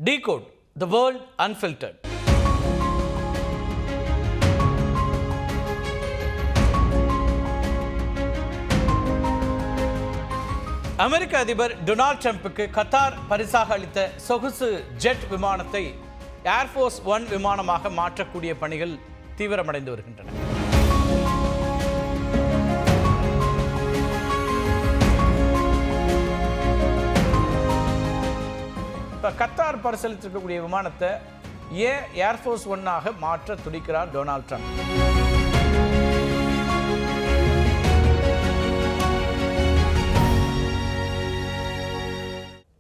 Decode the world unfiltered. அமெரிக்க அதிபர் Donald ட்ரம்புக்கு Qatar பரிசாக அளித்த சொகுசு ஜெட் விமானத்தை ஏர்ஃபோர்ஸ் ஒன் விமானமாக மாற்றக்கூடிய பணிகள் தீவிரமடைந்து வருகின்றன. இப்போ கத்தார் பரிசளித்திருக்கக்கூடிய விமானத்தை ஏன் ஏர்ஃபோர்ஸ் ஒன்னாக மாற்ற துடிக்கிறார் டொனால்ட் ட்ரம்ப்?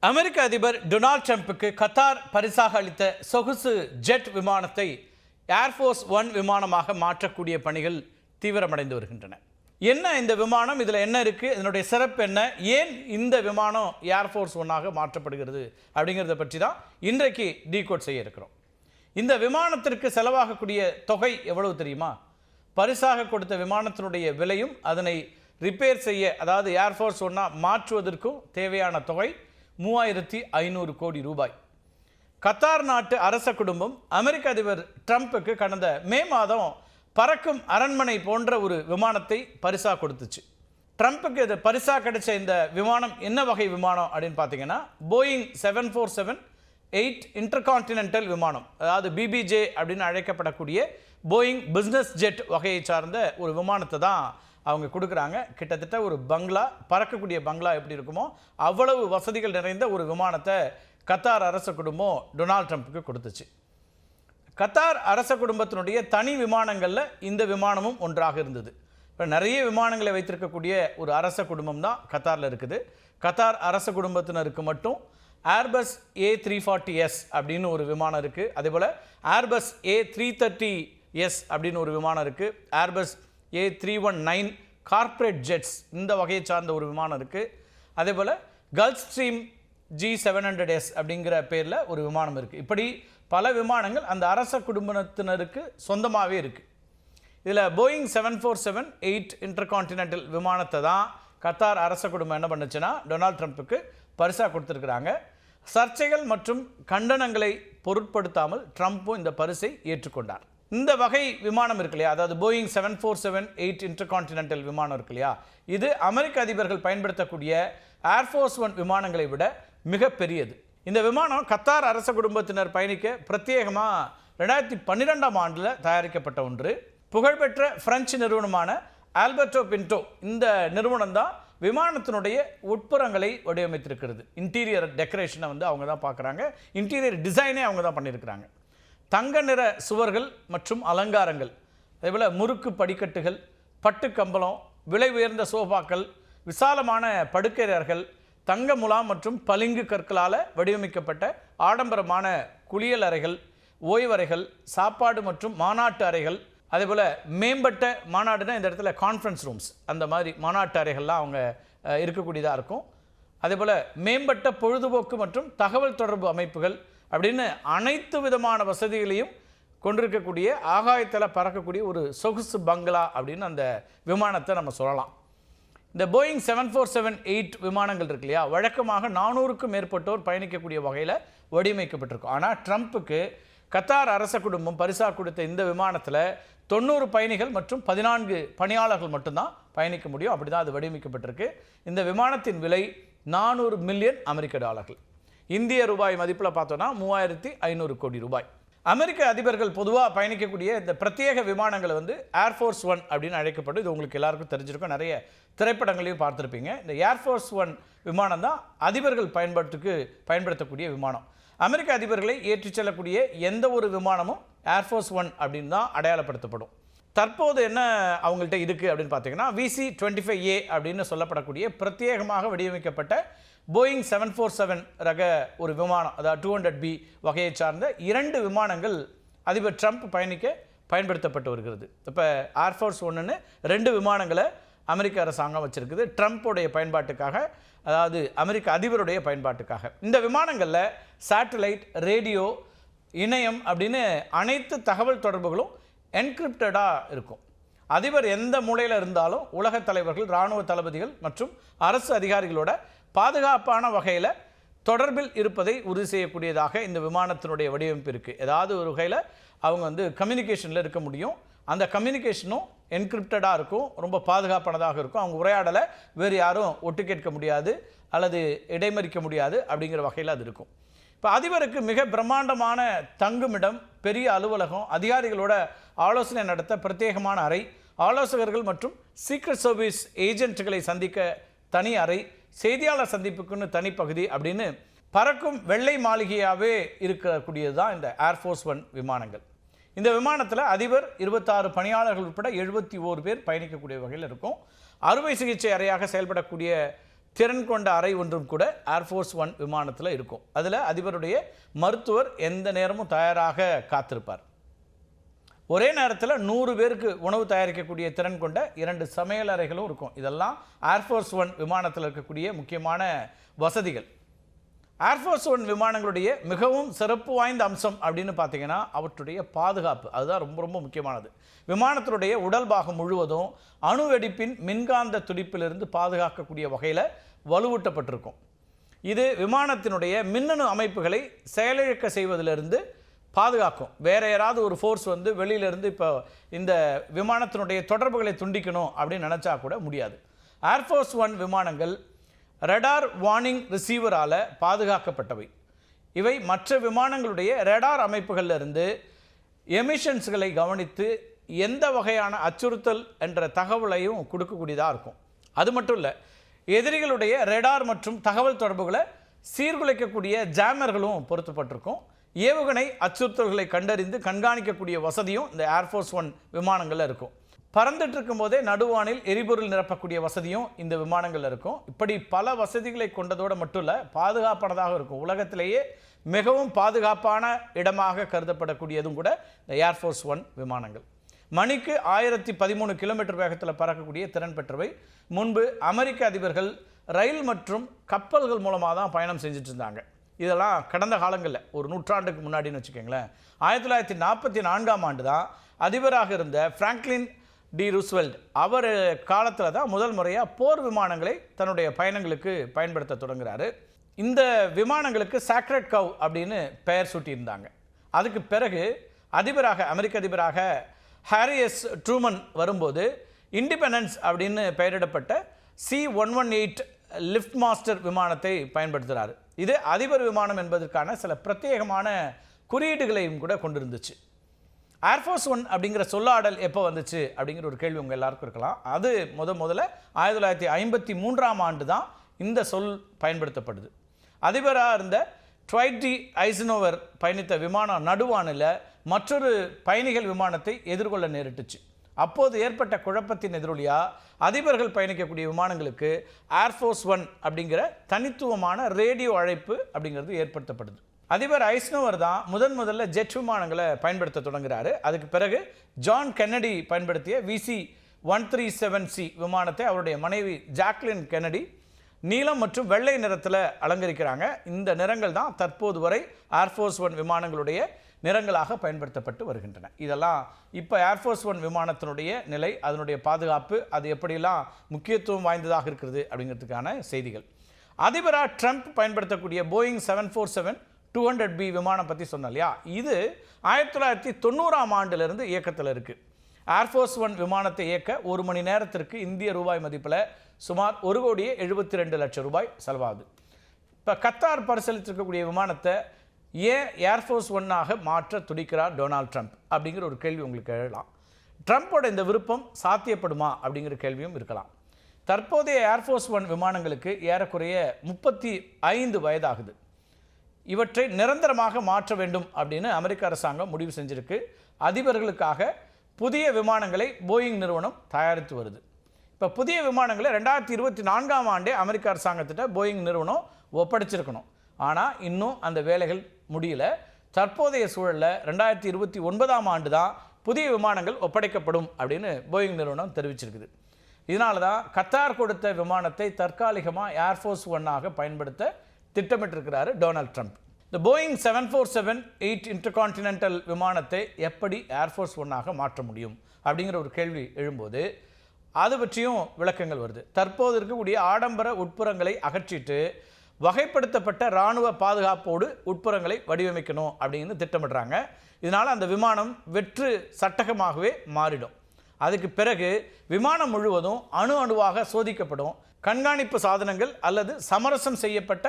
அமெரிக்க அதிபர் டொனால்ட் ட்ரம்புக்கு கத்தார் பரிசாக அளித்த சொகுசு ஜெட் விமானத்தை ஏர்ஃபோர்ஸ் ஒன் விமானமாக மாற்றக்கூடிய பணிகள் தீவிரமடைந்து வருகின்றன. என்ன இந்த விமானம், இதில் என்ன இருக்குது, இதனுடைய சிறப்பு என்ன, ஏன் இந்த விமானம் ஏர்ஃபோர்ஸ் ஒன்னாக மாற்றப்படுகிறது அப்படிங்கிறத பற்றி தான் இன்றைக்கு டீகோட் செய்ய இருக்கிறோம். இந்த விமானத்திற்கு செலவாகக்கூடிய தொகை எவ்வளவு தெரியுமா? பரிசாக கொடுத்த விமானத்தினுடைய விலையும் அதனை ரிப்பேர் செய்ய, அதாவது ஏர்ஃபோர்ஸ் ஒன்னா மாற்றுவதற்கும் தேவையான தொகை 3500 கோடி ரூபாய். கத்தார் நாட்டு அரச குடும்பம் அமெரிக்க அதிபர் ட்ரம்புக்கு கடந்த மே மாதம் பறக்கும் அரண்மனை போன்ற ஒரு விமானத்தை பரிசாக கொடுத்துச்சு. ட்ரம்புக்கு இது பரிசாக கிடைச்ச இந்த விமானம் என்ன வகை விமானம் அப்படின்னு பார்த்தீங்கன்னா, போயிங் 747-8 இன்டர்கான்டினென்டல் விமானம், அதாவது பிபிஜே அப்படின்னு அழைக்கப்படக்கூடிய போயிங் பிஸ்னஸ் ஜெட் வகையை சார்ந்த ஒரு விமானத்தை தான் அவங்க கொடுக்குறாங்க. கிட்டத்தட்ட ஒரு பங்களா, பறக்கக்கூடிய பங்களா எப்படி இருக்குமோ அவ்வளவு வசதிகள் நிறைந்த ஒரு விமானத்தை கத்தார் அரச குடும்பம் டொனால்ட் ட்ரம்புக்கு கொடுத்துச்சு. கத்தார் அரச குடும்பத்தினுடைய தனி விமானங்களில் இந்த விமானமும் ஒன்றாக இருந்தது. இப்போ நிறைய விமானங்களை வைத்திருக்கக்கூடிய ஒரு அரச குடும்பம் தான் கத்தாரில் இருக்குது. கத்தார் அரச குடும்பத்தினருக்கு மட்டும் ஏர்பஸ் A340S அப்படின்னு ஒரு விமானம் இருக்குது. அதேபோல் ஏர்பஸ் A330S அப்படின்னு ஒரு விமானம் இருக்குது. ஏர்பஸ் A319 கார்ப்பரேட் ஜெட்ஸ் இந்த வகையை சார்ந்த ஒரு விமானம் இருக்குது. அதே போல் கல்ஃப் ஸ்ட்ரீம் G700S அப்படிங்கிற பேரில் ஒரு விமானம் இருக்குது. இப்படி பல விமானங்கள் அந்த அரச குடும்பத்தினருக்கு சொந்தமாகவே இருக்குது. இதில் போயிங் 747-8 இன்டர்கான்டினென்டல் விமானத்தை தான் கத்தார் அரச குடும்பம் என்ன பண்ணுச்சுன்னா டொனால்ட் ட்ரம்புக்கு பரிசாக கொடுத்துருக்குறாங்க. சர்ச்சைகள் மற்றும் கண்டனங்களை பொருட்படுத்தாமல் ட்ரம்ப்பும் இந்த பரிசை ஏற்றுக்கொண்டார். இந்த வகை விமானம் இருக்கு இல்லையா, அதாவது போயிங் 747-8 இன்டர்கான்டினென்டல் விமானம் இருக்கு இல்லையா, இது அமெரிக்க அதிபர்கள் பயன்படுத்தக்கூடிய ஏர்ஃபோர்ஸ் ஒன் விமானங்களை விட மிக பெரியது. இந்த விமானம் கத்தார் அரச குடும்பத்தினர் பயணிக்க பிரத்யேகமாக 2012ஆம் ஆண்டில் தயாரிக்கப்பட்ட ஒன்று. புகழ்பெற்ற பிரெஞ்சு நிறுவனமான ஆல்பர்டோ பின்டோ இந்த நிறுவனம் தான் விமானத்தினுடைய உட்புறங்களை வடிவமைத்திருக்கிறது. இன்டீரியர் டெக்கரேஷனை அவங்க தான் பார்க்குறாங்க, இன்டீரியர் டிசைனே அவங்க தான் பண்ணியிருக்கிறாங்க. தங்க நிற சுவர்கள் மற்றும் அலங்காரங்கள், அதேபோல் முறுக்கு படிக்கட்டுகள், பட்டு கம்பளம், விலை உயர்ந்த சோஃபாக்கள், விசாலமான படுக்கையறைகள், தங்க முலாம் மற்றும் பளிங்கு கற்களால் வடிவமைக்கப்பட்ட ஆடம்பரமான குளியல் அறைகள், ஓய்வறைகள், சாப்பாடு மற்றும் மாநாட்டு அறைகள், அதேபோல் மேம்பட்ட மாநாடுனா இந்த இடத்துல கான்ஃபரன்ஸ் ரூம்ஸ், அந்த மாதிரி மாநாட்டு அறைகள்லாம் அவங்க இருக்கக்கூடியதாக இருக்கும். அதேபோல் மேம்பட்ட பொழுதுபோக்கு மற்றும் தகவல் தொடர்பு அமைப்புகள் அப்படின்னு அனைத்து விதமான வசதிகளையும் கொண்டிருக்கக்கூடிய ஆகாயத்தில் பறக்கக்கூடிய ஒரு சொகுசு பங்களா அப்படின்னு அந்த விமானத்தை நம்ம சொல்லலாம். இந்த போயிங் 747-8 விமானங்கள் இருக்கு இல்லையா, வழக்கமாக 400க்கும் மேற்பட்டோர் பயணிக்கக்கூடிய வகையில் வடிவமைக்கப்பட்டிருக்கும். ஆனால் ட்ரம்ப்புக்கு கத்தார் அரச குடும்பம் பரிசாக கொடுத்த இந்த விமானத்தில் 90 பயணிகள் மற்றும் 14 பணியாளர்கள் மட்டும்தான் பயணிக்க முடியும். அப்படி தான் அது வடிவமைக்கப்பட்டிருக்கு. இந்த விமானத்தின் விலை 400 மில்லியன் அமெரிக்க டாலர்கள், இந்திய ரூபாய் மதிப்பில் பார்த்தோன்னா 3500 கோடி ரூபாய். அமெரிக்க அதிபர்கள் பொதுவாக பயணிக்கக்கூடிய இந்த பிரத்யேக விமானங்களை ஏர்ஃபோர்ஸ் ஒன் அப்படின்னு அழைக்கப்படும். இது உங்களுக்கு எல்லாருக்கும் தெரிஞ்சிருக்கும், நிறைய திரைப்படங்களையும் பார்த்துருப்பீங்க. இந்த ஏர்ஃபோர்ஸ் ஒன் விமானம் தான் அதிபர்கள் பயன்படுத்தக்கூடிய விமானம். அமெரிக்க அதிபர்களை ஏற்றிச் செல்லக்கூடிய எந்த ஒரு விமானமும் ஏர்ஃபோர்ஸ் ஒன் அப்படின்னு தான் அடையாளப்படுத்தப்படும். தற்போது என்ன அவங்கள்ட்ட இருக்குது அப்படின்னு பார்த்தீங்கன்னா, VC-25A அப்படின்னு சொல்லப்படக்கூடிய பிரத்யேகமாக வடிவமைக்கப்பட்ட போயிங் 747 ரக ஒரு விமானம், அதாவது 200B வகையை சார்ந்த 2 விமானங்கள் அதிபர் ட்ரம்ப் பயன்படுத்தப்பட்டு வருகிறது. இப்போ ஏர்ஃபோர்ஸ் ஒன்றுன்னு 2 விமானங்களை அமெரிக்க அரசாங்கம் வச்சிருக்குது ட்ரம்ப்புடைய பயன்பாட்டுக்காக, அதாவது அமெரிக்க அதிபருடைய பயன்பாட்டுக்காக. இந்த விமானங்களில் சேட்டலைட், ரேடியோ, இணையம் அப்படின்னு அனைத்து தகவல் தொடர்புகளும் என்கிரிப்டடாக இருக்கும். அதிபர் எந்த மூலையில் இருந்தாலும் உலக தலைவர்கள், இராணுவ தளபதிகள் மற்றும் அரசு அதிகாரிகளோட பாதுகாப்பான வகையில் தொடர்பில் இருப்பதை உறுதி செய்யக்கூடியதாக இந்த விமானத்தினுடைய வடிவமைப்பு இருக்குது. ஏதாவது ஒரு வகையில் அவங்க வந்து கம்யூனிகேஷனில் இருக்க முடியும். அந்த கம்யூனிகேஷனும் என்கிரிப்டடாக இருக்கும், ரொம்ப பாதுகாப்பானதாக இருக்கும். அவங்க உரையாடலை வேறு யாரும் ஒட்டு கேட்க முடியாது அல்லது இடைமறிக்க முடியாது அப்படிங்கிற வகையில் அது இருக்கும். இப்போ அதிபருக்கு மிக பிரம்மாண்டமான தங்குமிடம், பெரிய அலுவலகம், அதிகாரிகளோட ஆலோசனை நடத்த பிரத்யேகமான அறை, ஆலோசகர்கள் மற்றும் சீக்ரெட் சர்வீஸ் ஏஜென்ட்டுகளை சந்திக்க தனி அறை, செய்தியாளர் சந்திப்புக்குன்னு தனிப்பகுதி அப்படின்னு பறக்கும் வெள்ளை மாளிகையாகவே இருக்கக்கூடியது தான் இந்த ஏர்ஃபோர்ஸ் ஒன் விமானங்கள். இந்த விமானத்தில் அதிபர் 26 பணியாளர்கள் உட்பட 71 பேர் பயணிக்கக்கூடிய வகையில் இருக்கும். அறுவை சிகிச்சை அறையாக செயல்படக்கூடிய திறன் கொண்ட அறை ஒன்றும் கூட ஏர்ஃபோர்ஸ் ஒன் விமானத்தில் இருக்கும். அதில் அதிபருடைய மருத்துவர் எந்த நேரமும் தயாராக காத்திருப்பார். ஒரே நேரத்தில் 100 பேருக்கு உணவு தயாரிக்கக்கூடிய திறன் கொண்ட 2 சமையல் அறைகளும் இருக்கும். இதெல்லாம் ஏர்ஃபோர்ஸ் ஒன் விமானத்தில் இருக்கக்கூடிய முக்கியமான வசதிகள். ஏர்ஃபோர்ஸ் ஒன் விமானங்களுடைய மிகவும் சிறப்பு வாய்ந்த அம்சம் அப்படின்னு பார்த்தீங்கன்னா அவற்றுடைய பாதுகாப்பு. அதுதான் ரொம்ப ரொம்ப முக்கியமானது. விமானத்தினுடைய உடல் பாகம் முழுவதும் அணு வெடிப்பின் மின்காந்த துடிப்பிலிருந்து பாதுகாக்கக்கூடிய வகையில் வலுவூட்டப்பட்டிருக்கும். இது விமானத்தினுடைய மின்னணு அமைப்புகளை செயலிழக்க செய்வதிலிருந்து பாதுகாக்கும். வேறு யாராவது ஒரு ஃபோர்ஸ் வந்து வெளியிலேருந்து இப்போ இந்த விமானத்தினுடைய தொடர்புகளை துண்டிக்கணும் அப்படின்னு நினச்சா கூட முடியாது. ஏர்ஃபோர்ஸ் ஒன் விமானங்கள் ரடார் வார்னிங் ரிசீவரால் பாதுகாக்கப்பட்டவை. இவை மற்ற விமானங்களுடைய ரடார் அமைப்புகளிலிருந்து எமிஷன்ஸ்களை கவனித்து எந்த வகையான அச்சுறுத்தல் என்ற தகவலையும் கொடுக்கக்கூடியதாக இருக்கும். அது மட்டும் இல்லை, எதிரிகளுடைய ரடார் மற்றும் தகவல் தொடர்புகளை சீர்குலைக்கக்கூடிய ஜாமர்களும் பொருத்தப்பட்டிருக்கும். ஏவுகணை அச்சுறுத்தல்களை கண்டறிந்து கண்காணிக்கக்கூடிய வசதியும் இந்த ஏர்ஃபோர்ஸ் ஒன் விமானங்களில் இருக்கும். பறந்துட்டு இருக்கும் போதே நடுவானில் எரிபொருள் நிரப்பக்கூடிய வசதியும் இந்த விமானங்கள் இருக்கும். இப்படி பல வசதிகளை கொண்டதோடு மட்டும் இல்லை, பாதுகாப்பானதாக இருக்கும். உலகத்திலேயே மிகவும் பாதுகாப்பான இடமாக கருதப்படக்கூடியதும் கூட இந்த ஏர்ஃபோர்ஸ் ஒன் விமானங்கள். மணிக்கு 1013 கிலோமீட்டர் வேகத்தில் பறக்கக்கூடிய திறன் பெற்றவை. முன்பு அமெரிக்க அதிபர்கள் ரயில் மற்றும் கப்பல்கள் மூலமாக தான் பயணம் செஞ்சுட்டு இருந்தாங்க. இதெல்லாம் கடந்த காலங்களில் ஒரு நூற்றாண்டுக்கு முன்னாடின்னு வச்சுக்கோங்களேன். 1944ஆம் ஆண்டு தான் அதிபராக இருந்த பிராங்க்லின் டி ரூஸ்வெல்ட் அவர் காலத்தில் தான் முதல் முறையாக போர் விமானங்களை தன்னுடைய பயணங்களுக்கு பயன்படுத்த தொடங்குகிறாரு. இந்த விமானங்களுக்கு சாக்ரெட் கவ் அப்படின்னு பெயர் சூட்டியிருந்தாங்க. அதுக்கு பிறகு அமெரிக்க அதிபராக ஹாரி எஸ் ட்ரூமன் வரும்போது இண்டிபெண்டன்ஸ் அப்படின்னு பெயரிடப்பட்ட C-118 லிஃப்ட் மாஸ்டர் விமானத்தை பயன்படுத்துகிறார். இது அதிபர் விமானம் என்பதற்கான சில பிரத்யேகமான குறியீடுகளையும் கூட கொண்டிருந்துச்சு. ஏர்ஃபோர்ஸ் ஒன் அப்படிங்கிற சொல்லாடல் எப்போ வந்துச்சு அப்படிங்கிற ஒரு கேள்வி உங்கள் எல்லாருக்கும் இருக்கலாம். அது முதல்ல 1953ஆம் ஆண்டு தான் இந்த சொல் பயன்படுத்தப்படுது. அதிபராக இருந்த ட்வைட் டி ஐசனோவர் பயணித்த விமானம் நடுவானில் மற்றொரு பயணிகள் விமானத்தை எதிர்கொள்ள நேரிட்டுச்சு. அப்போது ஏற்பட்ட குழப்பத்தின் எதிரொலியாக அதிபர்கள் பயணிக்கக்கூடிய விமானங்களுக்கு ஏர்ஃபோர்ஸ் ஒன் அப்படிங்கிற தனித்துவமான ரேடியோ அழைப்பு அப்படிங்கிறது ஏற்படுத்தப்படுது. அதிபர் ஐசனோவர் தான் முதல்ல ஜெட் விமானங்களை பயன்படுத்த தொடங்குகிறாரு. அதுக்கு பிறகு ஜான் கென்னடி பயன்படுத்திய VC-137C விமானத்தை அவருடைய மனைவி ஜாக்லின் கென்னடி நீலம் மற்றும் வெள்ளை நிறத்தில் அலங்கரிக்கிறாங்க. இந்த நிறங்கள் தான் தற்போது வரை ஏர்ஃபோர்ஸ் ஒன் விமானங்களுடைய நிறங்களாக பயன்படுத்தப்பட்டு வருகின்றன. இதெல்லாம் இப்போ ஏர்ஃபோர்ஸ் ஒன் விமானத்தினுடைய நிலை, அதனுடைய பாதுகாப்பு, அது எப்படியெல்லாம் முக்கியத்துவம் வாய்ந்ததாக இருக்கிறது அப்படிங்கிறதுக்கான செய்திகள். அதிபராக ட்ரம்ப் பயன்படுத்தக்கூடிய போயிங் 747-200B விமானம் பற்றி சொன்னோம் இல்லையா, இது 1990ஆம் ஆண்டிலிருந்து இயக்கத்தில் இருக்குது. ஏர்ஃபோர்ஸ் ஒன் விமானத்தை இயக்க 1 மணி நேரத்திற்கு இந்திய ரூபாய் மதிப்பில் சுமார் 1,72,00,000 ரூபாய் செலவாகுது. இப்போ கத்தார் பரிசீலித்திருக்கக்கூடிய விமானத்தை ஏன் ஏர்ஃபோர்ஸ் ஒன்னாக மாற்ற துடிக்கிறார் டொனால்ட் ட்ரம்ப் அப்படிங்கிற ஒரு கேள்வி உங்களுக்கு எழலாம். ட்ரம்ப்போட இந்த விருப்பம் சாத்தியப்படுமா அப்படிங்கிற கேள்வியும் இருக்கலாம். தற்போதைய ஏர்ஃபோர்ஸ் ஒன் விமானங்களுக்கு ஏறக்குறைய 35 வயதாகுது. இவற்றை நிரந்தரமாக மாற்ற வேண்டும் அப்படின்னு அமெரிக்க அரசாங்கம் முடிவு செஞ்சிருக்கு. அதிபர்களுக்காக புதிய விமானங்களை போயிங் நிறுவனம் தயாரித்து வருது. இப்போ புதிய விமானங்களை 2024ஆம் ஆண்டே அமெரிக்க அரசாங்கத்திட்ட போயிங் நிறுவனம் ஒப்படைச்சிருக்கணும். ஆனால் இன்னும் அந்த வேலைகள் முடியல. தற்போதைய சூழலில் 2029ஆம் ஆண்டு தான் புதிய விமானங்கள் ஒப்படைக்கப்படும் அப்படின்னு போயிங் நிறுவனம் தெரிவிச்சிருக்குது. இதனால தான் கத்தார் கொடுத்த விமானத்தை தற்காலிகமாக ஏர்ஃபோர்ஸ் ஒன்னாக பயன்படுத்த திட்டமிட்டிருக்கிறாரு டொனால்ட் ட்ரம்ப். இந்த போயிங் 747-8 இன்டர்கான்டினென்டல் விமானத்தை எப்படி ஏர்ஃபோர்ஸ் ஒன்னாக மாற்ற முடியும் அப்படிங்கிற ஒரு கேள்வி எழும்போது அது பற்றியும் விளக்கங்கள் வருது. தற்போது இருக்கக்கூடிய ஆடம்பர உட்புறங்களை அகற்றிட்டு வகைப்படுத்தப்பட்ட இராணுவ பாதுகாப்போடு உட்புறங்களை வடிவமைக்கணும் அப்படின்னு திட்டமிடுறாங்க. இதனால் அந்த விமானம் வெற்று சட்டகமாகவே மாறிடும். அதுக்கு பிறகு விமானம் முழுவதும் அணுவாக சோதிக்கப்படும். கண்காணிப்பு சாதனங்கள் அல்லது சமரசம் செய்யப்பட்ட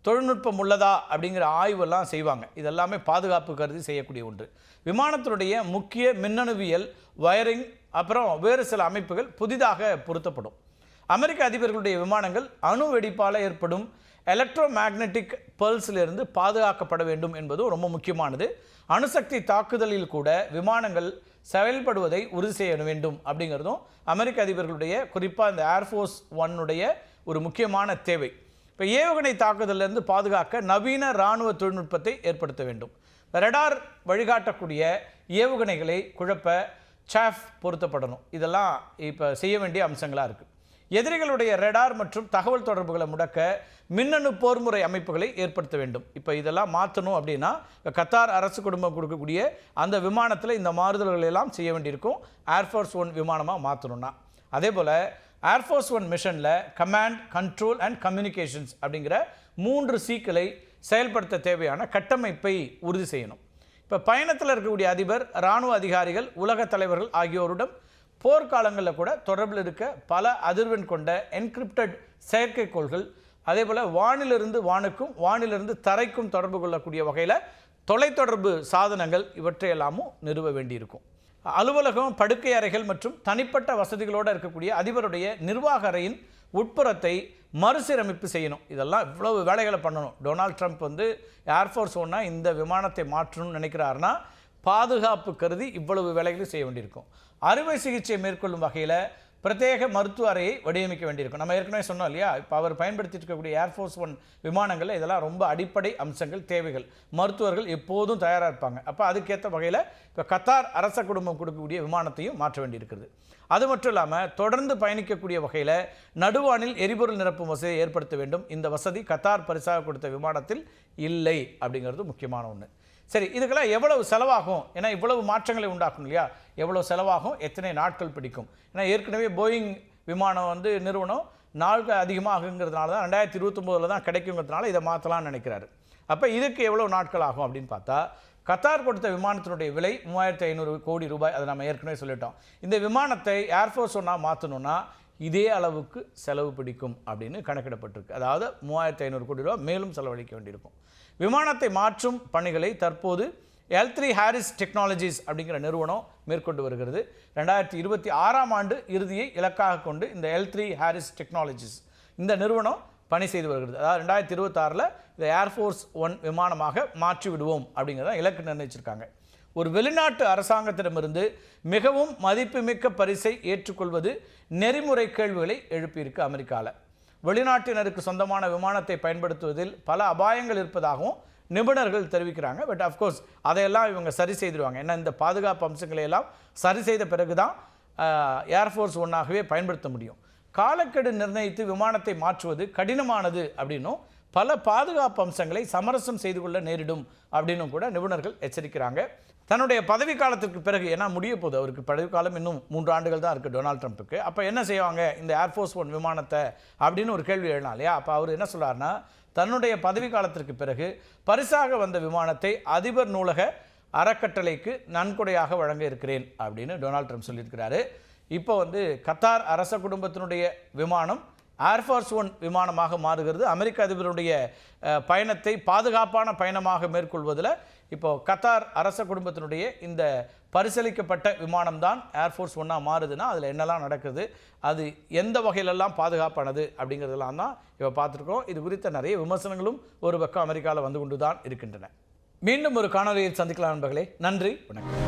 தொழில்நுட்பம் உள்ளதா அப்படிங்கிற ஆய்வெல்லாம் செய்வாங்க. இதெல்லாமே பாதுகாப்பு கருதி செய்யக்கூடிய ஒன்று. விமானத்தினுடைய முக்கிய மின்னணுவியல், வயரிங், அப்புறம் வேறு சில அமைப்புகள் புதிதாக பொருத்தப்படும். அமெரிக்க அதிபர்களுடைய விமானங்கள் அணு வெடிப்பால் ஏற்படும் எலக்ட்ரோ மேக்னெட்டிக் பல்ஸிலிருந்து பாதுகாக்கப்பட வேண்டும் என்பதும் ரொம்ப முக்கியமானது. அணுசக்தி தாக்குதலில் கூட விமானங்கள் செயல்படுவதை உறுதி செய்ய வேண்டும் அப்படிங்கிறதும் அமெரிக்க அதிபர்களுடைய, குறிப்பாக இந்த ஏர்ஃபோர்ஸ் ஒன்னுடைய ஒரு முக்கியமான தேவை. இப்போ ஏவுகணை தாக்குதலிருந்து பாதுகாக்க நவீன இராணுவ தொழில்நுட்பத்தை ஏற்படுத்த வேண்டும். ரெடார் வழிகாட்டக்கூடிய ஏவுகணைகளை குழப்ப சாஃப் பொருத்தப்படணும். இதெல்லாம் இப்போ செய்ய வேண்டிய அம்சங்களாக இருக்குது. எதிரிகளுடைய ரெடார் மற்றும் தகவல் தொடர்புகளை முடக்க மின்னணு போர்முறை அமைப்புகளை ஏற்படுத்த வேண்டும். இப்போ இதெல்லாம் மாற்றணும் அப்படின்னா கத்தார் அரசு குடும்பம் கொடுக்கக்கூடிய அந்த விமானத்தில் இந்த மாறுதல்கள் எல்லாம் செய்ய வேண்டியிருக்கும். ஏர்ஃபோர்ஸ் ஒன் விமானமாக மாற்றணும்னா. அதே போல் ஏர்ஃபோர்ஸ் ஒன் மிஷனில் கமாண்ட், கண்ட்ரோல் அண்ட் கம்யூனிகேஷன்ஸ் அப்படிங்கிற 3 சீக்களை செயல்படுத்த தேவையான கட்டமைப்பை உறுதி செய்யணும். இப்போ பயணத்தில் இருக்கக்கூடிய அதிபர், இராணுவ அதிகாரிகள், உலக தலைவர்கள் ஆகியோருடன் போர்க்காலங்களில் கூட தொடர்பில் இருக்க பல அதிர்வெண் கொண்ட என்கிரிப்டட் செயற்கைக்கோள்கள், அதே போல் வானிலிருந்து வானுக்கும் வானிலிருந்து தரைக்கும் தொடர்பு கொள்ளக்கூடிய வகையில் தொலைத்தொடர்பு சாதனங்கள் இவற்றையெல்லாமும் நிறுவ வேண்டியிருக்கும். அலுவலகம், படுக்கை அறைகள் மற்றும் தனிப்பட்ட வசதிகளோடு இருக்கக்கூடிய அதிபருடைய நிர்வாக அறையின் உட்புறத்தை மறுசீரமைப்பு செய்யணும். இதெல்லாம் இவ்வளவு வேலைகளை பண்ணணும். டொனால்ட் ட்ரம்ப் ஏர்ஃபோர்ஸ் ஒன்னா இந்த விமானத்தை மாற்றணும்னு நினைக்கிறாருன்னா பாதுகாப்பு கருதி இவ்வளவு வேலைகளை செய்ய வேண்டியிருக்கும். அறுவை சிகிச்சை மேற்கொள்ளும் வகையில் பிரத்யேக மருத்துவ அறையை வடிவமைக்க வேண்டியிருக்கும். நம்ம ஏற்கனவே சொன்னோம் இல்லையா, இப்போ அவர் பயன்படுத்திட்டு இருக்கக்கூடிய ஏர்ஃபோர்ஸ் ஒன் விமானங்களில் இதெல்லாம் ரொம்ப அடிப்படை அம்சங்கள், தேவைகள். மருத்துவர்கள் எப்போதும் தயாராக இருப்பாங்க. அப்போ அதுக்கேற்ற வகையில் இப்போ கத்தார் அரச குடும்பம் கொடுக்கக்கூடிய விமானத்தையும் மாற்ற வேண்டியிருக்கிறது. அது மட்டும் இல்லாமல் தொடர்ந்து பயணிக்கக்கூடிய வகையில் நடுவானில் எரிபொருள் நிரப்பும் வசதியை ஏற்படுத்த வேண்டும். இந்த வசதி கத்தார் பரிசாக கொடுத்த விமானத்தில் இல்லை அப்படிங்கிறது முக்கியமான ஒன்று. சரி, இதுக்கெல்லாம் எவ்வளவு செலவாகும்? ஏன்னா இவ்வளவு மாற்றங்களை உண்டாக்கும் இல்லையா, எவ்வளோ செலவாகும், எத்தனை நாட்கள் பிடிக்கும்? ஏன்னா ஏற்கனவே போயிங் விமானம் நிறுவனம் நாட்கள் அதிகமாகுங்கிறதுனால தான் 2029 தான் கிடைக்குங்கிறதுனால இதை மாற்றலாம்னு நினைக்கிறாரு. அப்போ இதுக்கு எவ்வளோ நாட்கள் ஆகும் அப்படின்னு பார்த்தா, கத்தார் கொடுத்த விமானத்தினுடைய விலை 3500 கோடி ரூபாய். அதை நம்ம ஏற்கனவே சொல்லிட்டோம். இந்த விமானத்தை ஏர்ஃபோர்ஸ் ஒன்றா மாற்றணும்னா இதே அளவுக்கு செலவு பிடிக்கும் அப்படின்னு கணக்கிடப்பட்டிருக்கு. அதாவது 3500 கோடி ரூபாய் மேலும் செலவழிக்க வேண்டியிருக்கும். விமானத்தை மாற்றும் பணிகளை தற்போது L3 Harris Technologies அப்படிங்கிற நிறுவனம் மேற்கொண்டு வருகிறது. 2026ஆம் ஆண்டு இறுதியை இலக்காக கொண்டு இந்த L3 Harris Technologies இந்த நிறுவனம் பணி செய்து வருகிறது. அதாவது 2026 இந்த ஏர்ஃபோர்ஸ் ஒன் விமானமாக மாற்றி விடுவோம் அப்படிங்கிறத இலக்கு நிர்ணயிச்சிருக்காங்க. ஒரு வெளிநாட்டு அரசாங்கத்திடமிருந்து மிகவும் மதிப்புமிக்க பரிசை ஏற்றுக்கொள்வது நெறிமுறை கேள்விகளை எழுப்பியிருக்கு அமெரிக்காவில். வெளிநாட்டினருக்கு சொந்தமான விமானத்தை பயன்படுத்துவதில் பல அபாயங்கள் இருப்பதாகவும் நிபுணர்கள் தெரிவிக்கிறாங்க. பட் அஃப்கோர்ஸ் அதையெல்லாம் இவங்க சரி செய்திருவாங்க. ஏன்னா இந்த பாதுகாப்பு அம்சங்களை எல்லாம் சரி செய்த பிறகு தான் ஏர்ஃபோர்ஸ் ஒன்னாகவே பயன்படுத்த முடியும். காலக்கெடு நிர்ணயித்து விமானத்தை மாற்றுவது கடினமானது அப்படின்னும் பல பாதுகாப்பு அம்சங்களை சமரசம் செய்து கொள்ள நேரிடும் அப்படின்னு கூட நிபுணர்கள் எச்சரிக்கிறாங்க. தன்னுடைய பதவி காலத்திற்கு பிறகு, ஏன்னா முடிய போகுது, அவருக்கு பதவி காலம் இன்னும் 3 ஆண்டுகள் தான் இருக்குது டொனால்ட் ட்ரம்ப்புக்கு. அப்போ என்ன செய்வாங்க இந்த ஏர்ஃபோர்ஸ் ஒன் விமானத்தை அப்படின்னு ஒரு கேள்வி எழலாம் இல்லையா. அப்போ அவர் என்ன சொல்கிறாருன்னா, தன்னுடைய பதவி காலத்திற்கு பிறகு பரிசாக வந்த விமானத்தை அதிபர் நூலக அறக்கட்டளைக்கு நன்கொடையாக வழங்க இருக்கிறேன் அப்படின்னு டொனால்ட் ட்ரம்ப் சொல்லியிருக்கிறாரு. இப்போ கத்தார் அரச குடும்பத்தினுடைய விமானம் ஏர்ஃபோர்ஸ் ஒன் விமானமாக மாறுகிறது. அமெரிக்க அதிபருடைய பயணத்தை பாதுகாப்பான பயணமாக மேற்கொள்வதில் இப்போ கத்தார் அரச குடும்பத்தினுடைய இந்த பரிசீலிக்கப்பட்ட விமானம் தான் ஏர்ஃபோர்ஸ் ஒன்னாக மாறுதுன்னா அதில் என்னெல்லாம் நடக்குது, அது எந்த வகையிலெல்லாம் பாதுகாப்பானது அப்படிங்கிறதெல்லாம் தான் இப்போ பார்த்துருக்கோம். இது குறித்த நிறைய விமர்சனங்களும் ஒரு பக்கம் அமெரிக்காவில் வந்து கொண்டு தான் இருக்கின்றன. மீண்டும் ஒரு காணொலியில் சந்திக்கலாம் நண்பர்களே. நன்றி, வணக்கம்.